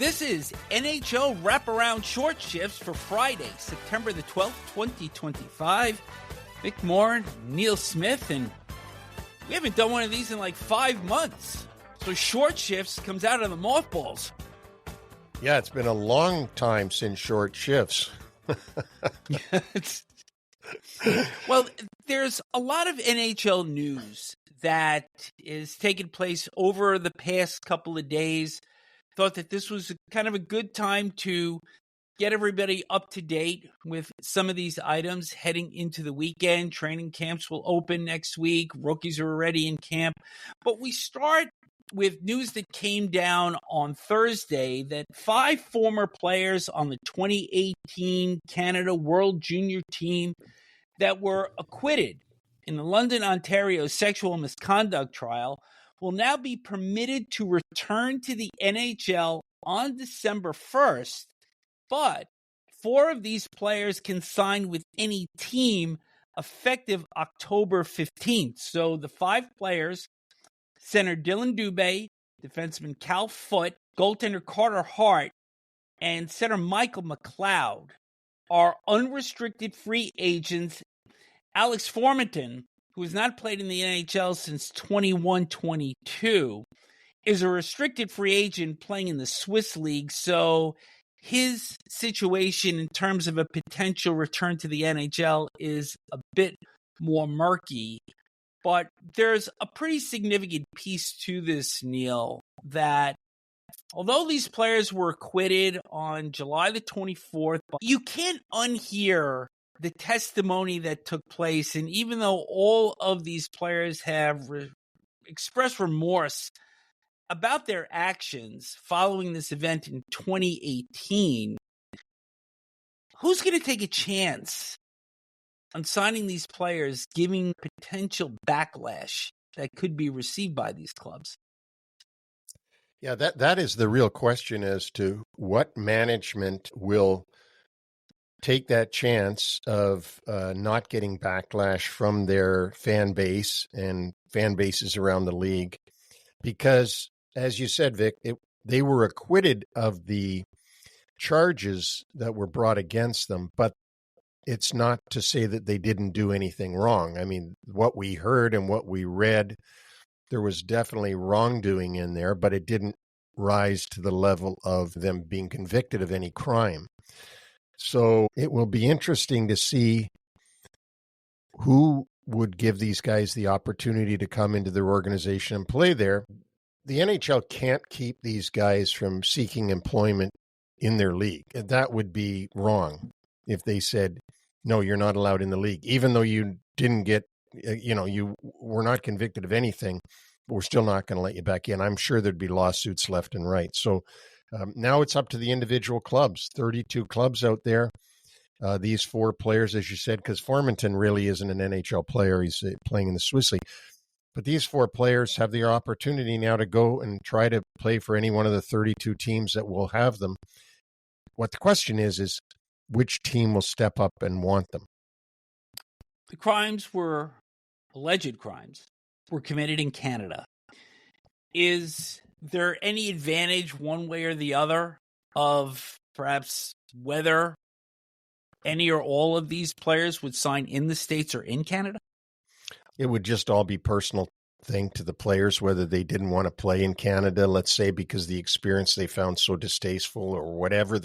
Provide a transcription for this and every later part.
This is NHL Wraparound Short Shifts for Friday, September the 12th, 2025. Vic Morren, Neil Smith, and we haven't done one of these in like 5 months. So Short Shifts comes out of the mothballs. Yeah, it's been a long time since Short Shifts. Well, there's a lot of NHL news that is taking place over the past couple of days. Thought that this was kind of a good time to get everybody up to date with some of these items heading into the weekend. Training camps will open next week. Rookies are already in camp. But we start with news that came down on Thursday that 5 former players on the 2018 Canada World Junior team that were acquitted in the London, Ontario sexual misconduct trial will now be permitted to return to the NHL on December 1st, but 4 of these players can sign with any team effective October 15th. So the 5 players, center Dylan Dubé, defenseman Cal Foote, goaltender Carter Hart, and center Michael McLeod, are unrestricted free agents. Alex Formenton, who has not played in the NHL since 21-22, is a restricted free agent playing in the Swiss League, so his situation in terms of a potential return to the NHL is a bit more murky. But there's a pretty significant piece to this, Neil, that although these players were acquitted on July the 24th, you can't unhear the testimony that took place. And even though all of these players have expressed remorse about their actions following this event in 2018, who's going to take a chance on signing these players, giving potential backlash that could be received by these clubs? Yeah, that is the real question as to what management will take that chance of not getting backlash from their fan base and fan bases around the league. Because, as you said, Vic, they were acquitted of the charges that were brought against them, but it's not to say that they didn't do anything wrong. I mean, what we heard and what we read, there was definitely wrongdoing in there, but it didn't rise to the level of them being convicted of any crime. So it will be interesting to see who would give these guys the opportunity to come into their organization and play there. The NHL can't keep these guys from seeking employment in their league. That would be wrong if they said, no, you're not allowed in the league, even though you didn't get, you were not convicted of anything, but we're still not going to let you back in. I'm sure there'd be lawsuits left and right. So now it's up to the individual clubs, 32 clubs out there. These 4 players, as you said, because Formenton really isn't an NHL player. He's playing in the Swiss League. But these 4 players have the opportunity now to go and try to play for any one of the 32 teams that will have them. What the question is which team will step up and want them? The alleged crimes were committed in Canada. Is there any advantage one way or the other of perhaps whether any or all of these players would sign in the States or in Canada? It would just all be personal thing to the players, whether they didn't want to play in Canada, let's say, because the experience they found so distasteful or whatever,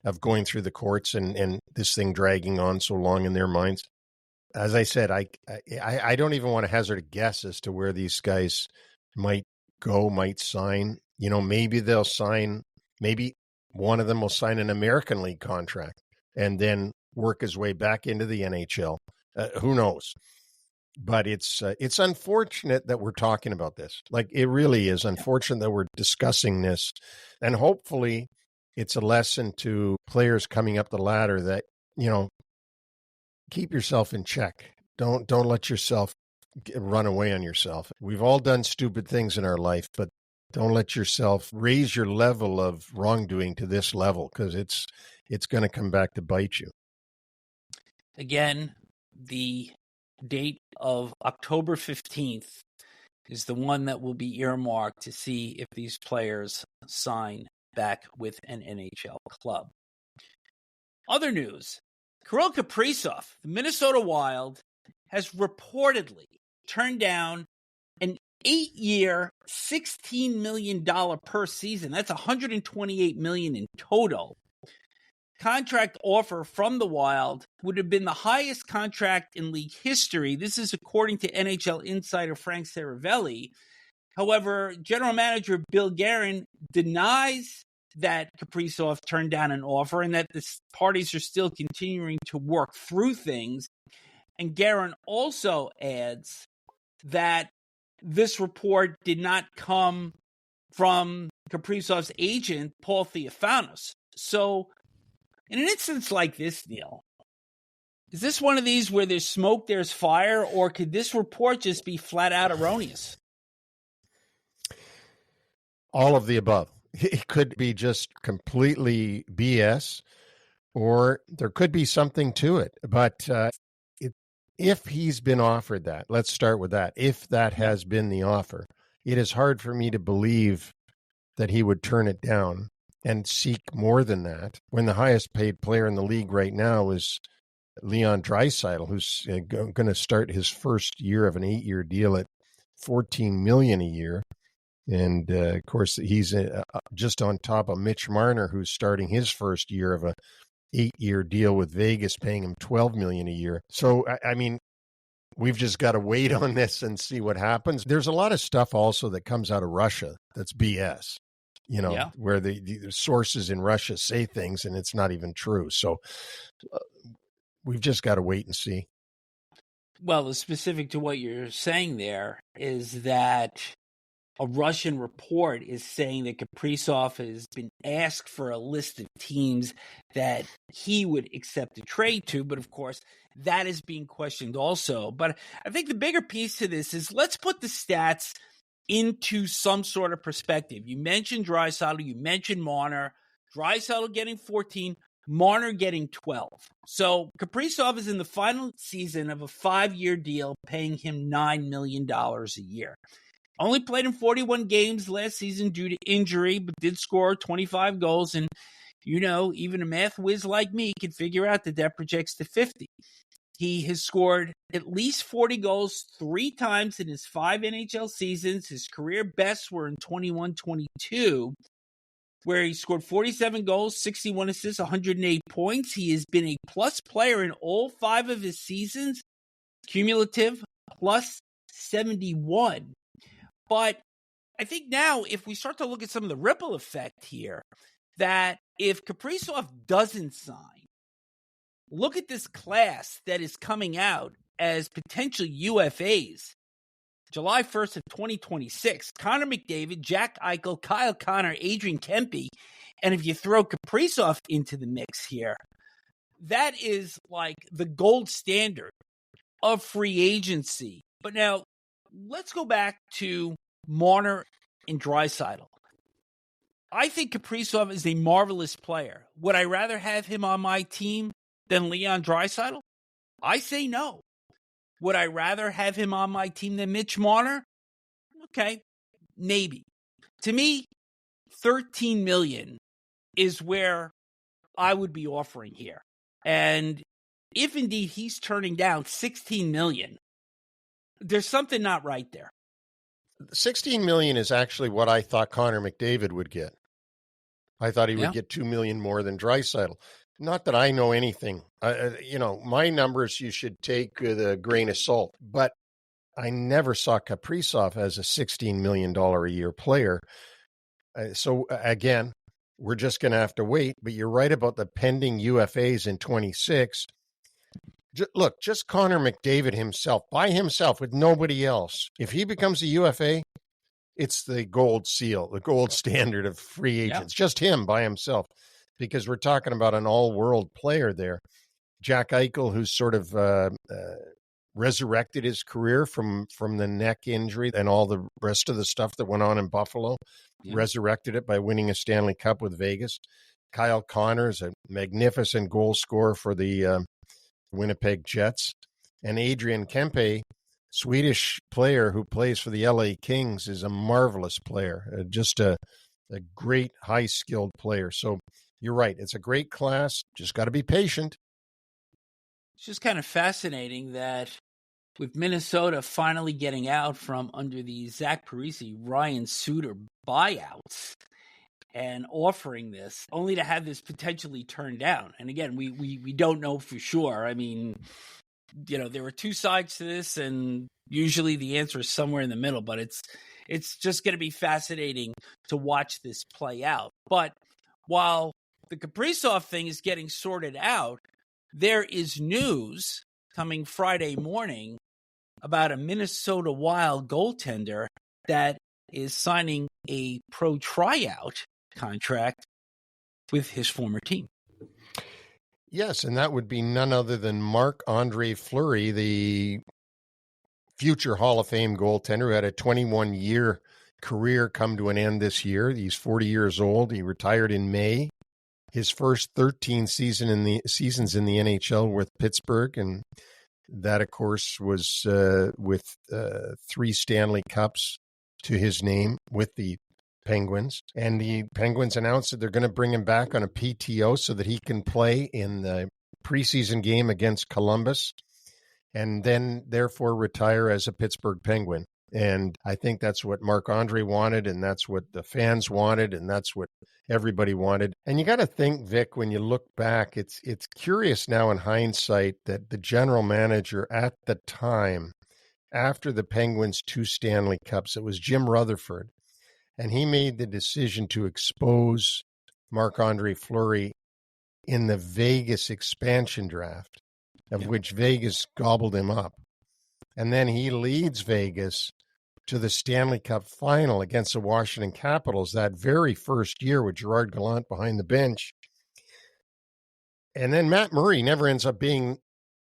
of going through the courts and this thing dragging on so long in their minds. As I said, I don't even want to hazard a guess as to where these guys might sign. Maybe they'll sign, maybe one of them will sign an American League contract and then work his way back into the NHL. Who knows? But it's unfortunate that we're talking about this. Like, it really is unfortunate that we're discussing this. And hopefully it's a lesson to players coming up the ladder that, keep yourself in check. Don't let yourself run away on yourself. We've all done stupid things in our life, but don't let yourself raise your level of wrongdoing to this level, because it's going to come back to bite you. Again, the date of October 15th is the one that will be earmarked to see if these players sign back with an NHL club. Other news, Kirill Kaprizov, the Minnesota Wild, has reportedly turned down an 8-year, $16 million per season. That's $128 million in total. Contract offer from the Wild would have been the highest contract in league history. This is according to NHL insider Frank Saravelli. However, general manager Bill Guerin denies that Kaprizov turned down an offer and that the parties are still continuing to work through things. And Guerin also adds that this report did not come from Kaprizov's agent, Paul Theophanos. So, in an instance like this, Neil, is this one of these where there's smoke, there's fire, or could this report just be flat out erroneous? All of the above. It could be just completely BS, or there could be something to it. But if he's been offered that, let's start with that. If that has been the offer, it is hard for me to believe that he would turn it down and seek more than that when the highest paid player in the league right now is Leon Draisaitl, who's going to start his first year of an 8-year deal at $14 million a year. And, of course, he's just on top of Mitch Marner, who's starting his first year of a 8-year deal with Vegas, paying him $12 million a year. So, I mean, we've just got to wait on this and see what happens. There's a lot of stuff also that comes out of Russia that's BS. Where the sources in Russia say things and it's not even true. So we've just got to wait and see. Well, the specific to what you're saying there is that a Russian report is saying that Kaprizov has been asked for a list of teams that he would accept a trade to. But, of course, that is being questioned also. But I think the bigger piece to this is let's put the stats into some sort of perspective. You mentioned Draisaitl, you mentioned Marner. Draisaitl getting 14, Marner getting 12. So Kaprizov is in the final season of a 5-year deal, paying him $9 million a year. Only played in 41 games last season due to injury, but did score 25 goals. And, even a math whiz like me can figure out that projects to 50. He has scored at least 40 goals 3 times in his 5 NHL seasons. His career bests were in 21-22, where he scored 47 goals, 61 assists, 108 points. He has been a plus player in all 5 of his seasons, cumulative plus 71. But I think now if we start to look at some of the ripple effect here, that if Kaprizov doesn't sign, look at this class that is coming out as potential UFAs. July 1st of 2026, Connor McDavid, Jack Eichel, Kyle Connor, Adrian Kempe, and if you throw Kaprizov into the mix here, that is like the gold standard of free agency. But now, let's go back to Marner and Draisaitl. I think Kaprizov is a marvelous player. Would I rather have him on my team than Leon Draisaitl? I say no. Would I rather have him on my team than Mitch Marner? Okay, maybe. To me, $13 million is where I would be offering here. And if indeed he's turning down $16 million, there's something not right there. $16 million is actually what I thought Connor McDavid would get. I thought he would get $2 million more than Draisaitl. Not that I know anything. My numbers you should take with a grain of salt. But I never saw Kaprizov as a $16 million a year player. So, again, we're just going to have to wait. But you're right about the pending UFAs in 26. Look, just Connor McDavid himself, by himself, with nobody else. If he becomes a UFA, it's the gold seal, the gold standard of free agents. Just him by himself, because we're talking about an all-world player there. Jack Eichel, who's sort of resurrected his career from the neck injury and all the rest of the stuff that went on in Buffalo, resurrected it by winning a Stanley Cup with Vegas. Kyle Connor is a magnificent goal scorer for the Winnipeg Jets. And Adrian Kempe, Swedish player who plays for the LA Kings, is a marvelous player. Just a a great high-skilled player. So you're right. It's a great class. Just got to be patient. It's just kind of fascinating that with Minnesota finally getting out from under the Zach Parise, Ryan Suter buyouts and offering this, only to have this potentially turned down. And again, we don't know for sure. I mean, there are two sides to this, and usually the answer is somewhere in the middle, but it's just going to be fascinating to watch this play out. But while the Kaprizov thing is getting sorted out, there is news coming Friday morning about a Minnesota Wild goaltender that is signing a pro tryout contract with his former team. Yes, and that would be none other than Marc-Andre Fleury, the future Hall of Fame goaltender who had a 21-year career come to an end this year. He's 40 years old. He retired in May. His first 13 seasons in the NHL with Pittsburgh, and that, of course, was with 3 Stanley Cups to his name with the Penguins. And the Penguins announced that they're going to bring him back on a PTO so that he can play in the preseason game against Columbus and then therefore retire as a Pittsburgh Penguin. And I think that's what Marc-Andre wanted, and that's what the fans wanted, and that's what everybody wanted. And you got to think, Vic, when you look back, it's curious now in hindsight that the general manager at the time, after the Penguins' 2 Stanley Cups, it was Jim Rutherford, and he made the decision to expose Marc-Andre Fleury in the Vegas expansion draft, of which Vegas gobbled him up. And then he leads Vegas to the Stanley Cup final against the Washington Capitals that very first year with Gerard Gallant behind the bench. And then Matt Murray never ends up being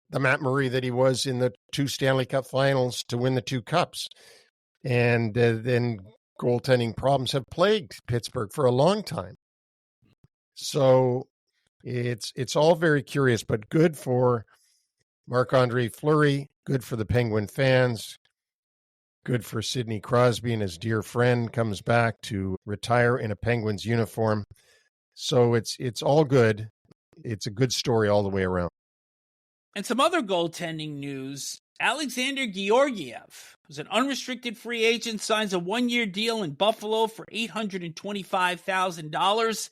the Matt Murray that he was in the 2 Stanley Cup finals to win the 2 cups. And then goaltending problems have plagued Pittsburgh for a long time. So it's all very curious, but good for Marc-Andre Fleury, good for the Penguin fans, good for Sidney Crosby and his dear friend comes back to retire in a Penguins uniform. So it's all good. It's a good story all the way around. And some other goaltending news. Alexander Georgiev, who's an unrestricted free agent, signs a 1-year deal in Buffalo for $825,000.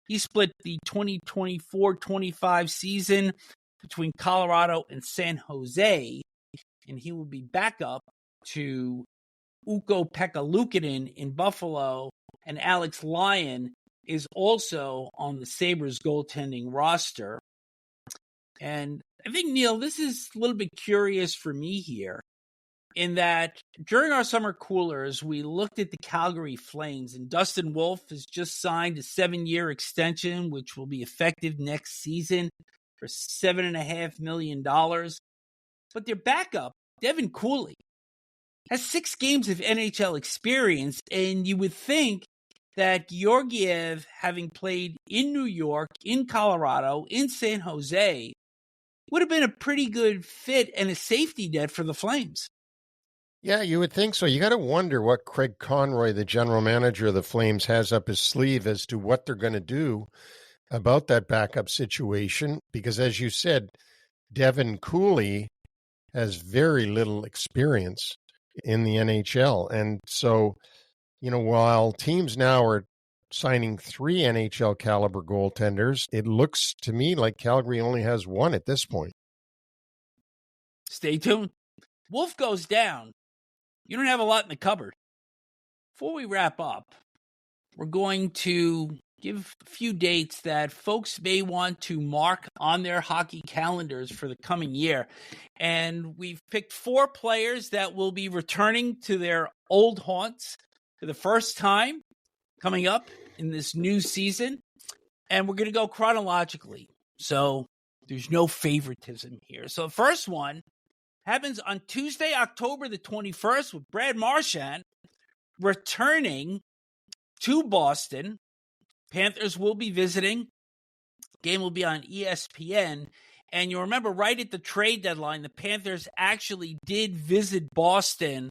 He split the 2024-25 season between Colorado and San Jose, and he will be backup to Ukko PekkaLuukkonen in Buffalo, and Alex Lyon is also on the Sabres goaltending roster. And I think, Neil, this is a little bit curious for me here, in that during our summer coolers, we looked at the Calgary Flames, and Dustin Wolf has just signed a 7-year extension, which will be effective next season for $7.5 million. But their backup, Devin Cooley, has 6 games of NHL experience, and you would think that Georgiev, having played in New York, in Colorado, in San Jose, would have been a pretty good fit and a safety net for the Flames. Yeah, you would think so. You got to wonder what Craig Conroy, the general manager of the Flames, has up his sleeve as to what they're going to do about that backup situation. Because as you said, Devin Cooley has very little experience in the NHL. And so, while teams now are signing 3 NHL caliber goaltenders, it looks to me like Calgary only has 1 at this point. Stay tuned. Wolf goes down. You don't have a lot in the cupboard. Before we wrap up, we're going to give a few dates that folks may want to mark on their hockey calendars for the coming year. And we've picked 4 players that will be returning to their old haunts for the first time coming up in this new season. And we're going to go chronologically. So there's no favoritism here. So the first one happens on Tuesday, October the 21st, with Brad Marchand returning to Boston. Panthers will be visiting. Game will be on ESPN. And you remember right at the trade deadline, the Panthers actually did visit Boston,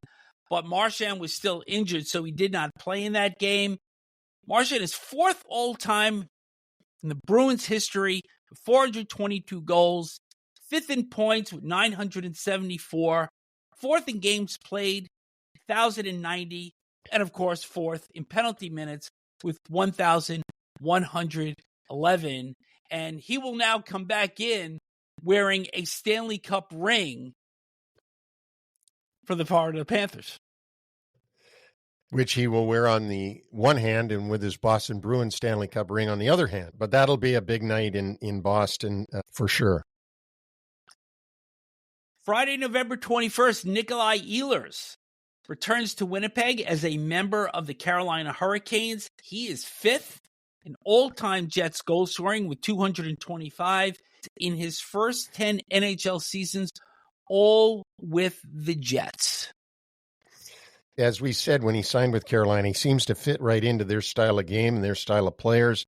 but Marchand was still injured, so he did not play in that game. Marchand is fourth all-time in the Bruins history with 422 goals, fifth in points with 974, fourth in games played, 1,090, and of course, fourth in penalty minutes with 1,111. And he will now come back in wearing a Stanley Cup ring for the Florida Panthers, which he will wear on the one hand and with his Boston Bruins Stanley Cup ring on the other hand. But that'll be a big night in Boston for sure. Friday, November 21st, Nikolai Ehlers returns to Winnipeg as a member of the Carolina Hurricanes. He is fifth in all-time Jets goal scoring with 225 in his first 10 NHL seasons, all with the Jets. As we said, when he signed with Carolina, he seems to fit right into their style of game and their style of players.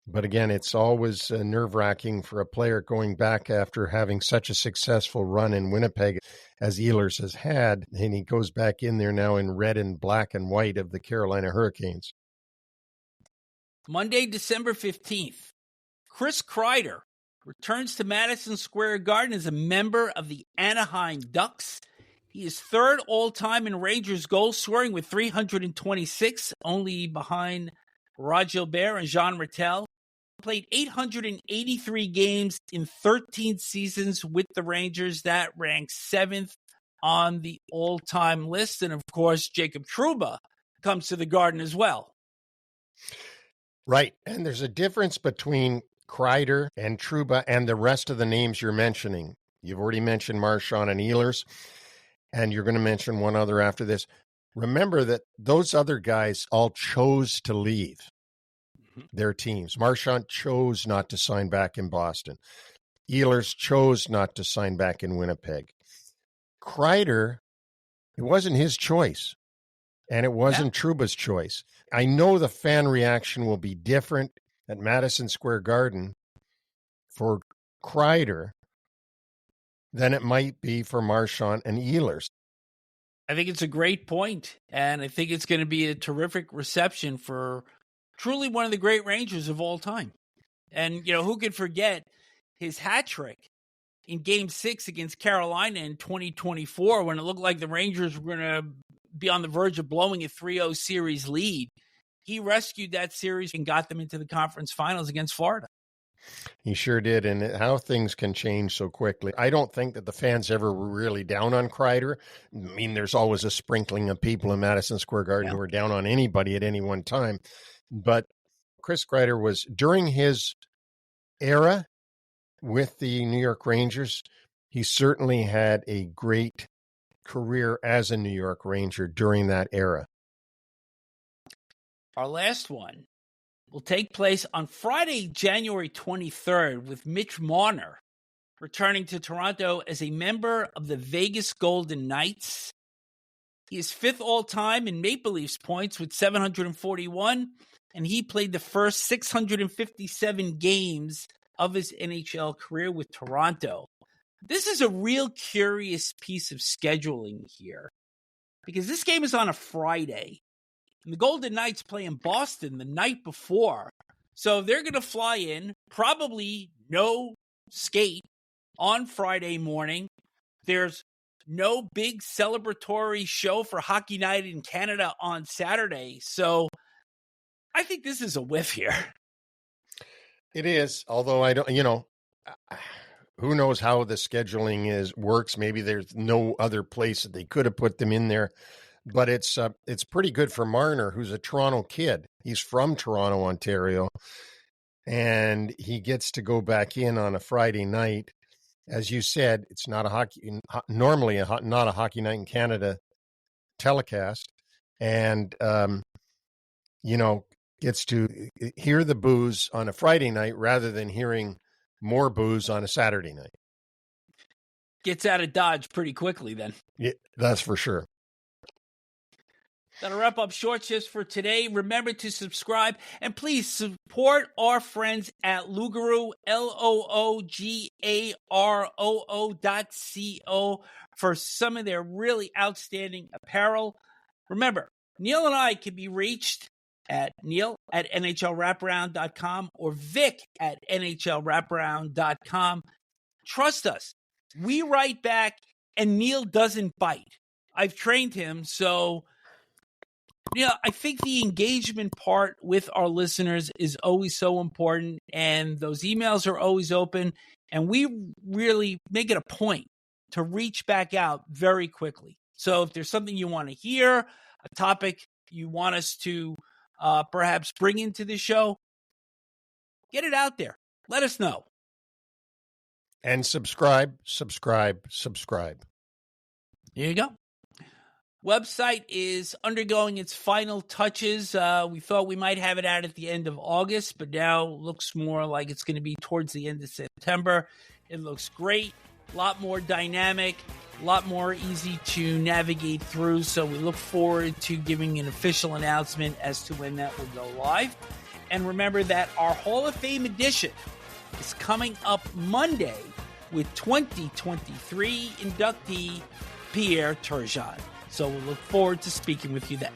But again, it's always nerve-wracking for a player going back after having such a successful run in Winnipeg as Ehlers has had, and he goes back in there now in red and black and white of the Carolina Hurricanes. Monday, December 15th, Chris Kreider returns to Madison Square Garden as a member of the Anaheim Ducks. He is third all-time in Rangers goal scoring with 326, only behind Rod Gilbert and Jean Rattel. Played 883 games in 13 seasons with the Rangers. That ranks seventh on the all-time list. And, of course, Jacob Trouba comes to the Garden as well. Right. And there's a difference between Kreider and Trouba and the rest of the names you're mentioning. You've already mentioned Marchand and Ehlers, and you're going to mention one other after this. Remember that those other guys all chose to leave their teams. Marchand chose not to sign back in Boston. Ehlers chose not to sign back in Winnipeg. Kreider, it wasn't his choice, and it wasn't Trouba's choice. I know the fan reaction will be different at Madison Square Garden for Kreider than it might be for Marchand and Ehlers. I think it's a great point, and I think it's going to be a terrific reception for truly one of the great Rangers of all time. And, you know, who could forget his hat trick in Game 6 against Carolina in 2024 when it looked like the Rangers were going to be on the verge of blowing a 3-0 series lead. He rescued that series and got them into the conference finals against Florida. He sure did, and how things can change so quickly. I don't think that the fans ever were really down on Kreider. I mean, there's always a sprinkling of people in Madison Square Garden who are down on anybody at any one time. But Chris Kreider was, during his era with the New York Rangers, he certainly had a great career as a New York Ranger during that era. Our last one will take place on Friday, January 23rd, with Mitch Marner returning to Toronto as a member of the Vegas Golden Knights. He is fifth all-time in Maple Leafs points with 741, and he played the first 657 games of his NHL career with Toronto. This is a real curious piece of scheduling here, because this game is on a Friday. And the Golden Knights play in Boston the night before. So they're going to fly in, probably no skate on Friday morning. There's no big celebratory show for Hockey Night in Canada on Saturday. So I think this is a whiff here. It is, although I don't, who knows how the scheduling works. Maybe there's no other place that they could have put them in there. But it's pretty good for Marner, who's a Toronto kid. He's from Toronto, Ontario, and he gets to go back in on a Friday night. As you said, it's not normally not a Hockey Night in Canada telecast, and gets to hear the booze on a Friday night rather than hearing more booze on a Saturday night. Gets out of Dodge pretty quickly then. Yeah, that's for sure. That'll wrap up Short Shifts for today. Remember to subscribe and please support our friends at Loogaroo, LOOGAROO.co for some of their really outstanding apparel. Remember, Neil and I can be reached at Neil at NHLWraparound.com or Vic at NHLWraparound.com. Trust us, we write back, and Neil doesn't bite. I've trained him, so I think the engagement part with our listeners is always so important, and those emails are always open, and we really make it a point to reach back out very quickly. So if there's something you want to hear, a topic you want us to perhaps bring into the show, get it out there. Let us know. And subscribe. There you go. Website is undergoing its final touches. We thought we might have it out at the end of August, but now looks more like it's going to be towards the end of September. It looks great, a lot more dynamic, a lot more easy to navigate through. So we look forward to giving an official announcement as to when that will go live. And remember that our Hall of Fame edition is coming up Monday with 2023 inductee Pierre Turgeon. So we'll look forward to speaking with you then.